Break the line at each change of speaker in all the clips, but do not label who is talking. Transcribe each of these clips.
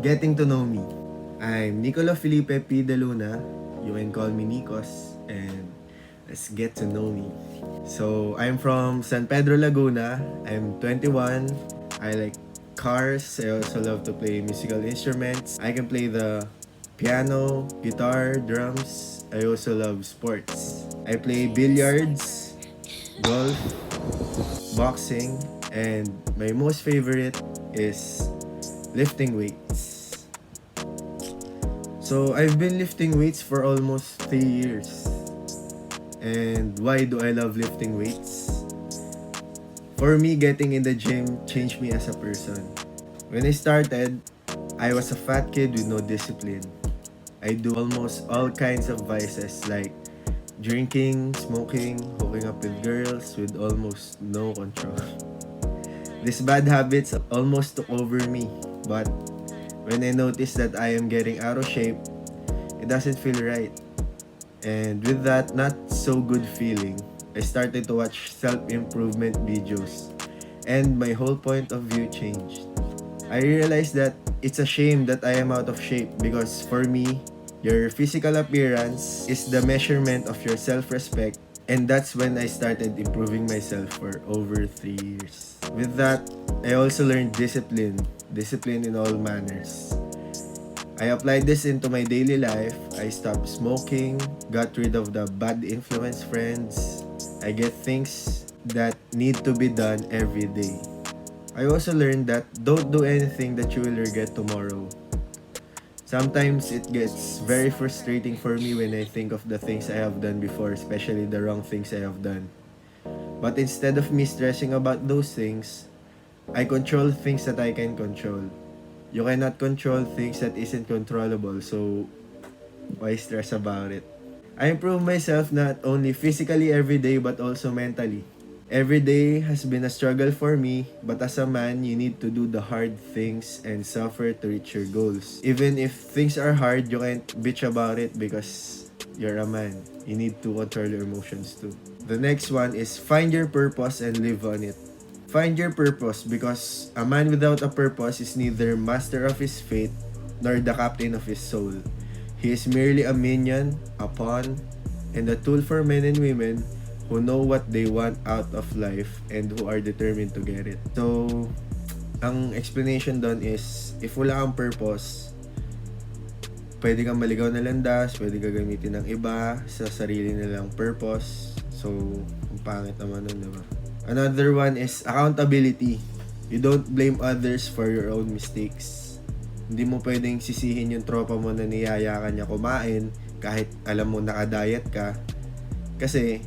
Getting to know me. I'm Nicolo Felipe P. De Luna. You can call me Nikos, and let's get to know me. So, I'm from San Pedro, Laguna. I'm 21. I like cars. I also love to play musical instruments. I can play the piano, guitar, drums. I also love sports. I play billiards, golf, boxing, and my most favorite is lifting weights. So I've been lifting weights for almost 3 years. And why do I love lifting weights? For me, getting in the gym changed me as a person. When I started, I was a fat kid with no discipline. I do almost all kinds of vices like drinking, smoking, hooking up with girls with almost no control. These bad habits almost took over me, but when I noticed that I am getting out of shape, it doesn't feel right. And with that not so good feeling, I started to watch self-improvement videos, and my whole point of view changed. I realized that it's a shame that I am out of shape because for me, your physical appearance is the measurement of your self-respect, and that's when I started improving myself for over 3 years. With that, I also learned discipline in all manners. I applied this into my daily life. I stopped smoking, got rid of the bad influence friends. I get things that need to be done every day. I also learned that don't do anything that you will regret tomorrow. Sometimes it gets very frustrating for me when I think of the things I have done before, especially the wrong things I have done. But instead of me stressing about those things, I control things that I can control. You cannot control things that isn't controllable, so why stress about it? I improve myself not only physically every day but also mentally. Every day has been a struggle for me, but as a man, you need to do the hard things and suffer to reach your goals. Even if things are hard, you can't bitch about it because you're a man. You need to control your emotions too. The next one is find your purpose and live on it. Find your purpose because a man without a purpose is neither master of his fate nor the captain of his soul. He is merely a minion, a pawn, and a tool for men and women who know what they want out of life and who are determined to get it. So, ang explanation doon is, if wala kang purpose, pwede kang maligaw na landas, pwede kang gamitin ng iba sa sarili nilang purpose. So, ang pangit naman nun, diba? Another one is accountability. You don't blame others for your own mistakes. Hindi mo pwedeng sisihin yung tropa mo na niyaya ka niya kumain kahit alam mo naka-diet ka. Kasi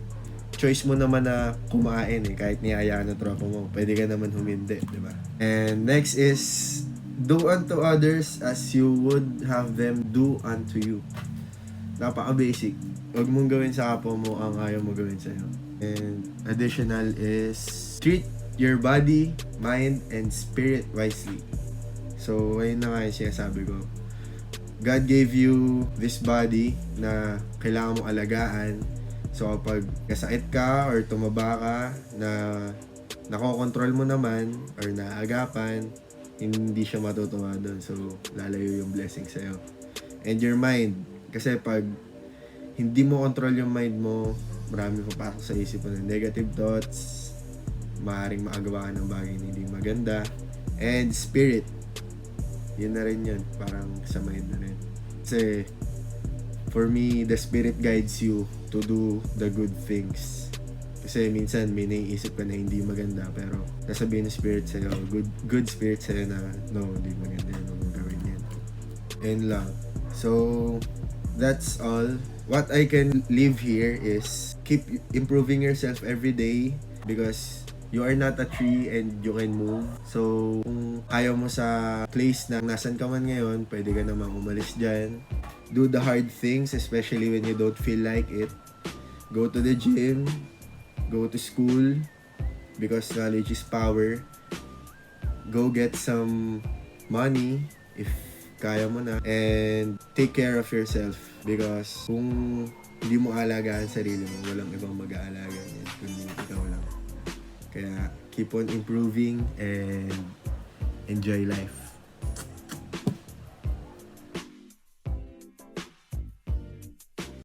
choice mo naman na kumain kahit niyaya ng tropa mo. Pwede ka naman humindi, di ba? And next is do unto others as you would have them do unto you. Napaka-basic. Huwag mong gawin sa kapwa mo ang ayaw mo gawin sa'yo. And additional is treat your body, mind, and spirit wisely. So, ayun na nga yung sinasabi ko. God gave you this body na kailangan mong alagaan. So, kapag kasakit ka or tumaba ka na nakokontrol mo naman or naagapan, hindi siya matutuwa doon. So, lalayo yung blessing sa'yo. And your mind. Kasi pag hindi mo control yung mind mo, marami papasok sa isip mo ng negative thoughts, maaaring maagawa ka ng bagay na hindi maganda. And spirit, yun na rin yun, parang sa mind na rin. Kasi for me, the spirit guides you to do the good things. Kasi minsan may naiisip ka na hindi maganda, pero nasabihin ng spirit sa'yo, good spirit sa'yo na no, hindi maganda yan, huwag mong gawin yan. Ayun lang. So, that's all. What I can leave here is keep improving yourself every day because you are not a tree and you can move. So, kung ayaw mo sa place na nasan ka man ngayon, pwede ka namang umalis dyan. Do the hard things, especially when you don't feel like it. Go to the gym. Go to school because knowledge is power. Go get some money if kaya mo na, and take care of yourself because kung hindi mo alagaan sarili mo, walang ibang mag-aalaga yan kundi ikaw lang. Kaya keep on improving and enjoy life.